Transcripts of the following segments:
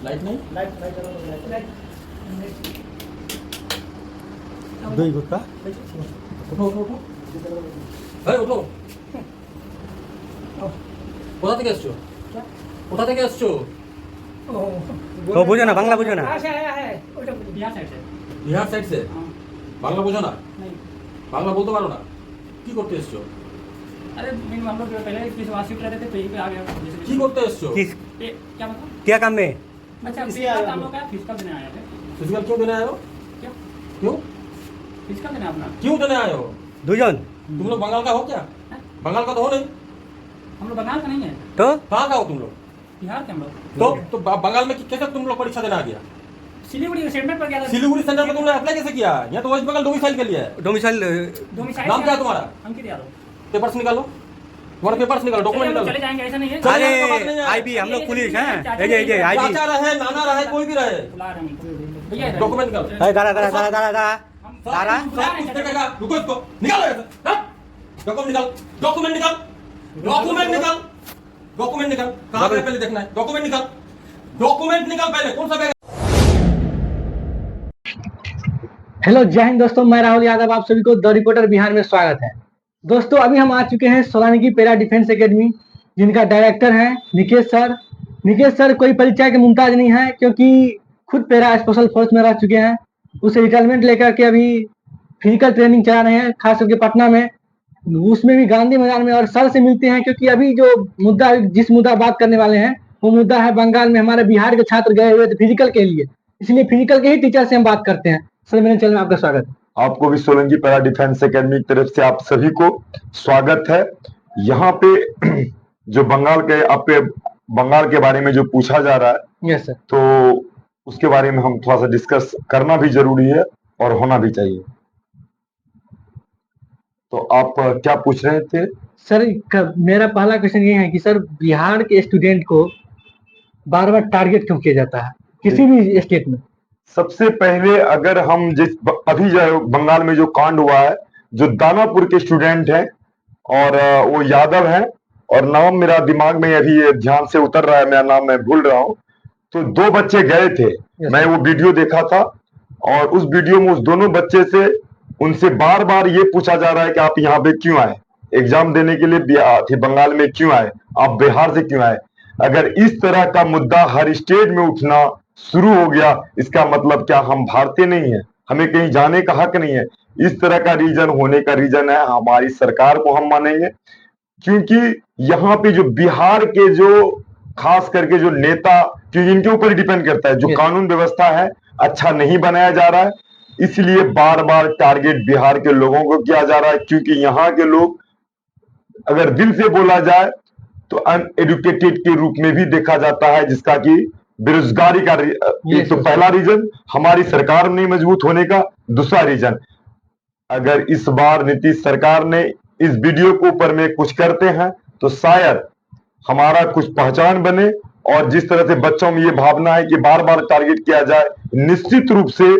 Light नहीं light light light দুই গুটকা उठो उठो उठो এই উঠো কোথা থেকে এসছো কোথা থেকে এসছো তো বুঝো না বাংলা বুঝো না है ওটা বিহার সাইড से বিহার সাইড से বাংলা বোঝো না नहीं বাংলা বলতে পারো না কি করতে এসছো अरे मीन हम लोग पहले किस वहाँ शिफ्ट रहते थे तो यहीं पे आ गए जैसे কি করতে এসছো किस ये क्या मतलब क्या काम में अच्छा फिजिकल हम लोग का फिजिकल देने आए थे फिजिकल क्यों देने आए हो क्या क्यों फिजिकल देने अपना क्यों देने आए हो দুজন तुम लोग बंगाल का हो क्या हैं? बंगाल का तो हो नहीं हम लोग बंगाल का नहीं है तो कहाँ का हो तुम लोग बिहार के हम लोग तो बंगाल में कैसे तुम लोग परीक्षा देने आ गया सिलीगुड़ी सेटलमेंट पर गया था सिलीगुड़ी सेंटर में तुमने अप्लाई कैसे किया यहाँ तो वेस्ट बंगाल डोमिसाइल के लिए है डोमिसाइल डोमिसाइल नाम क्या है तुम्हारा अंकित यादव पेपर्स निकालो तुम्हारा पेपर्स निकालो चलिए डॉक्यूमेंट हम लोग चले निकालो जाएंगे ऐसा नहीं है चल- अरे चलिए, आपका बात नहीं है। आईबी हम लोग पुलिस हैं ये आईबी चाचा रहे नाना रहे कोई भी रहे बुला रहे हैं भैया इधर। डॉक्यूमेंट निकालो दारा दारा दारा दारा दारा हम दारा सब कुछ देखेगा रुको इसको निकालो डॉक्यूमेंट निकाल डॉक्यूमेंट निकाल डॉक्यूमेंट निकाल डॉक्यूमेंट निकाल कहाँ पे पहले देखना है डॉक्यूमेंट निकाल पहले कौन सा बैग हेलो जय हिंद दोस्तों, मैं राहुल यादव आप सभी को द रिपोर्टर बिहार में स्वागत है। दोस्तों अभी हम आ चुके हैं सोलानिकी पैरा डिफेंस एकेडमी, जिनका डायरेक्टर हैं निकेश सर। निकेश सर कोई परिचय के मुमताज नहीं है, क्योंकि खुद पैरा स्पेशल फोर्स में रह चुके हैं। उसे रिटायरमेंट लेकर के अभी फिजिकल ट्रेनिंग चला रहे हैं, खास करके पटना में, उसमें भी गांधी मैदान में। और सर से मिलते हैं, क्योंकि अभी जो मुद्दा जिस मुद्दा बात करने वाले हैं वो मुद्दा है बंगाल में हमारे बिहार के छात्र गए हुए थे फिजिकल के लिए, इसलिए फिजिकल के ही टीचर से हम बात करते हैं। सर मेरे चैनल में आपका स्वागत है। आपको भी सोलंकी पैरा डिफेंस एकेडमी की तरफ से आप सभी को स्वागत है। यहाँ पे जो बंगाल के बारे में जो पूछा जा रहा है, यस सर। तो उसके बारे में हम थोड़ा सा डिस्कस करना भी जरूरी है और होना भी चाहिए। तो आप क्या पूछ रहे थे? सर मेरा पहला क्वेश्चन ये है कि सर बिहार के स्टूडेंट को बार बार टारगेट क्यों किया जाता है किसी भी स्टेट में? सबसे पहले अगर हम अभी जो बंगाल में जो कांड हुआ है, जो दानापुर के स्टूडेंट हैं और वो यादव हैं, और नाम मेरा दिमाग में अभी ये ध्यान से उतर रहा है, मेरा नाम मैं भूल रहा हूँ। तो दो बच्चे गए थे, मैं वो वीडियो देखा था, और उस वीडियो में उस दोनों बच्चे से उनसे बार बार ये पूछा जा रहा है कि आप यहाँ पे क्यों आए, एग्जाम देने के लिए बंगाल में क्यों आए, आप बिहार से क्यों आए। अगर इस तरह का मुद्दा हर स्टेट में उठना शुरू हो गया, इसका मतलब क्या हम भारतीय नहीं है, हमें कहीं जाने का हक नहीं है? इस तरह का रीजन होने का रीजन है हमारी सरकार को हम मानेंगे, क्योंकि यहाँ पे जो बिहार के जो खास करके जो नेता, क्योंकि इनके ऊपर डिपेंड करता है, जो कानून व्यवस्था है अच्छा नहीं बनाया जा रहा है, इसलिए बार बार टारगेट बिहार के लोगों को किया जा रहा है। क्योंकि यहाँ के लोग अगर दिल से बोला जाए तो अनएडुकेटेड के रूप में भी देखा जाता है, जिसका कि बेरोजगारी का एक तो पहला रीजन, हमारी सरकार नहीं मजबूत होने का दूसरा रीजन। अगर इस बार नीतीश सरकार ने इस वीडियो के ऊपर में कुछ करते हैं तो शायद हमारा कुछ पहचान बने, और जिस तरह से बच्चों में ये भावना है कि बार बार टारगेट किया जाए, निश्चित रूप से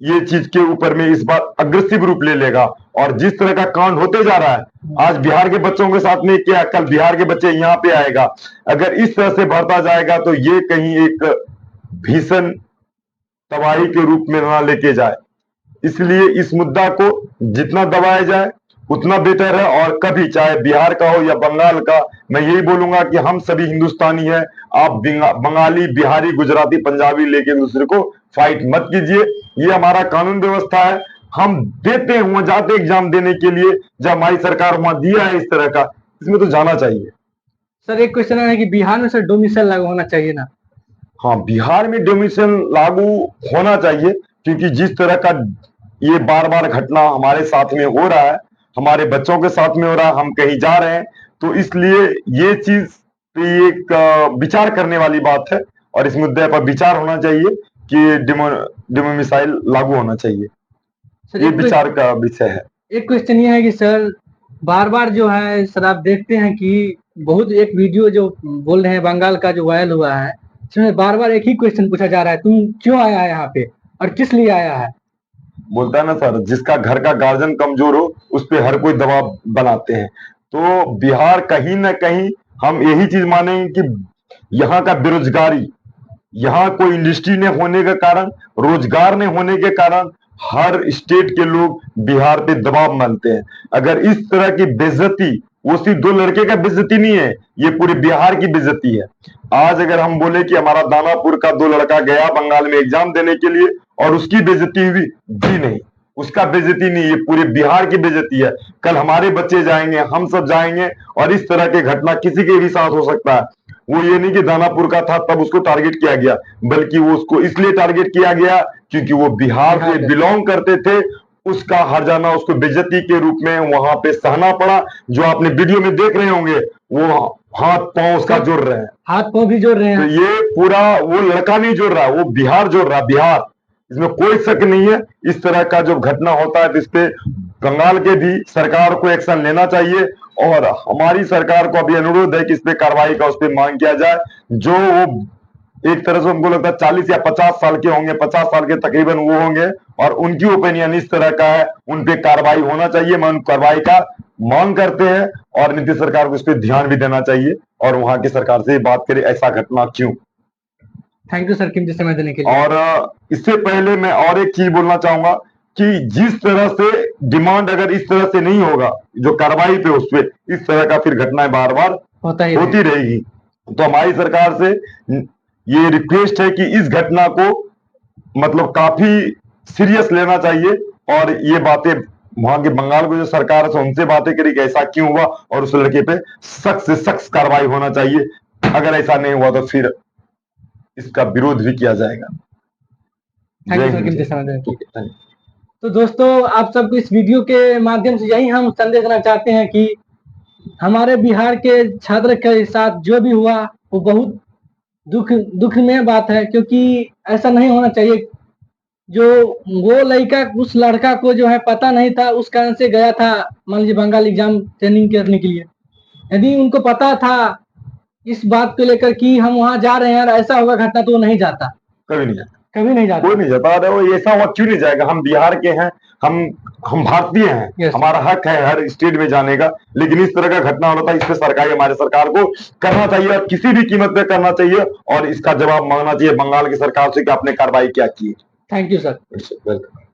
ये चीज के ऊपर में इस बार अग्रेसिव रूप ले लेगा। और जिस तरह का कांड होते जा रहा है, आज बिहार के बच्चों के साथ में क्या, कल बिहार के बच्चे यहाँ पे आएगा, अगर इस तरह से बढ़ता जाएगा तो ये कहीं एक भीषण तबाही के रूप में ना लेके जाए। इसलिए इस मुद्दा को जितना दबाया जाए उतना बेटर है। और कभी चाहे बिहार का हो या बंगाल का, मैं यही बोलूंगा कि हम सभी हिंदुस्तानी हैं। आप बंगाली, बिहारी, गुजराती, पंजाबी लेके दूसरे को फाइट मत कीजिए। ये हमारा कानून व्यवस्था है, हम देते हैं, वहां जाते एग्जाम देने के लिए, जब हमारी सरकार वहां दिया है इस तरह का, इसमें तो जाना चाहिए। सर एक क्वेश्चन है कि बिहार में सर डोमिसाइल लागू होना चाहिए ना? हाँ, बिहार में डोमिसाइल लागू होना चाहिए, क्योंकि जिस तरह का ये बार बार घटना हमारे साथ में हो रहा है, हमारे बच्चों के साथ में हो रहा है, हम कहीं जा रहे हैं, तो इसलिए ये चीज पे एक विचार करने वाली बात है, और इस मुद्दे पर विचार होना चाहिए कि डोमिसाइल लागू होना चाहिए। सर ये विचार का विषय है। एक क्वेश्चन ये है कि सर बार बार जो है सर आप देखते हैं कि बहुत एक वीडियो जो बोल रहे हैं बंगाल का जो वायरल हुआ है, इसमें बार बार एक ही क्वेश्चन पूछा जा रहा है, तुम क्यों आया है यहाँ पे और किस लिए आया है? बोलता है ना सर, जिसका घर का गार्जियन कमजोर हो उस पे हर कोई दबाव बनाते हैं। तो बिहार कहीं ना कहीं हम यही चीज मानेंगे कि यहाँ का बेरोजगारी यहाँ कोई इंडस्ट्री न होने के कारण, रोजगार न होने के कारण हर स्टेट के लोग बिहार पे दबाव डालते हैं। अगर इस तरह की बेइज्जती, वो सिर्फ दो लड़के का बेइज्जती नहीं है, ये पूरे बिहार की बेइज्जती है। आज अगर हम बोले कि हमारा दानापुर का दो लड़का गया बंगाल में एग्जाम देने के लिए और उसकी बेइज्जती हुई, जी नहीं, उसका बेइज्जती नहीं, ये पूरे बिहार की बेइज्जती है। कल हमारे बच्चे जाएंगे, हम सब जाएंगे और इस तरह की घटना किसी के भी साथ हो सकता है। वो ये नहीं कि दानापुर का था तब उसको टारगेट किया गया, बल्कि वो उसको इसलिए टारगेट किया गया क्योंकि वो बिहार से बिलोंग करते थे। उसका हर्जाना उसको बेइज्जती के रूप में वहां पे सहना पड़ा। जो आपने वीडियो में देख रहे होंगे, वो हाथ पांव उसका जोड़ रहे हैं, हाथ पांव भी जोड़ रहे तो हैं। ये पूरा वो लड़का नहीं जोड़ रहा, वो बिहार जोड़ रहा, बिहार। इसमें कोई शक नहीं है। इस तरह का जो घटना होता है तो इस पे बंगाल के भी सरकार को एक्शन लेना चाहिए और हमारी सरकार को अभी अनुरोध है कि इस पे कार्रवाई का उस पे मांग किया जाए। जो वो एक तरह से हमको लगता है 40 या 50 साल के होंगे, 50 साल के तकरीबन वो होंगे और उनकी ओपिनियन इस तरह का है, उन पे कार्रवाई होना चाहिए। मैं उन कार्रवाई का मांग करते हैं और नीतीश सरकार को इस पे ध्यान भी देना चाहिए और वहां की सरकार से बात करें ऐसा घटना क्यों। थैंक यू सर कीमती समय देने के लिए। और इससे पहले मैं और एक चीज बोलना चाहूंगा कि जिस तरह से डिमांड अगर इस तरह से नहीं होगा जो कार्रवाई पे, उस पे इस तरह का फिर घटनाएं बार बार होती रहेगी। तो हमारी सरकार से ये रिक्वेस्ट है कि इस घटना को मतलब काफी सीरियस लेना चाहिए और ये बातें वहां के बंगाल की जो सरकार है उनसे बातें करी कि ऐसा क्यों हुआ और उस लड़के पे सख्त से सख्त कार्रवाई होना चाहिए। अगर ऐसा नहीं हुआ तो फिर इसका विरोध भी किया जाएगा। थैंक यू सर कीमती समय देने के लिए। तो दोस्तों, आप सबको इस वीडियो के माध्यम से यही हम संदेश देना चाहते हैं कि हमारे बिहार के छात्र के साथ जो भी हुआ वो बहुत दुखमय बात है, क्योंकि ऐसा नहीं होना चाहिए। जो वो लड़का उस लड़का को जो है पता नहीं था, उस कारण से गया था मान लीजिए बंगाल एग्जाम ट्रेनिंग करने के लिए। यदि उनको पता था इस बात को लेकर कि हम वहां जा रहे हैं और ऐसा होगा घटना, तो वो नहीं जाता, कभी नहीं जाता, कभी नहीं जाता, कोई नहीं जाता। अरे वो ऐसा हुआ क्यों नहीं जाएगा? हम बिहार के हैं, हम भारतीय हैं, Yes. हमारा हक है हर स्टेट में जाने का। लेकिन इस तरह का घटना होता है, इस पे सरकार, हमारे सरकार को करना चाहिए और किसी भी कीमत पे करना चाहिए और इसका जवाब मांगना चाहिए बंगाल की सरकार से कि आपने कार्रवाई क्या की। Thank you sir. वेलकम।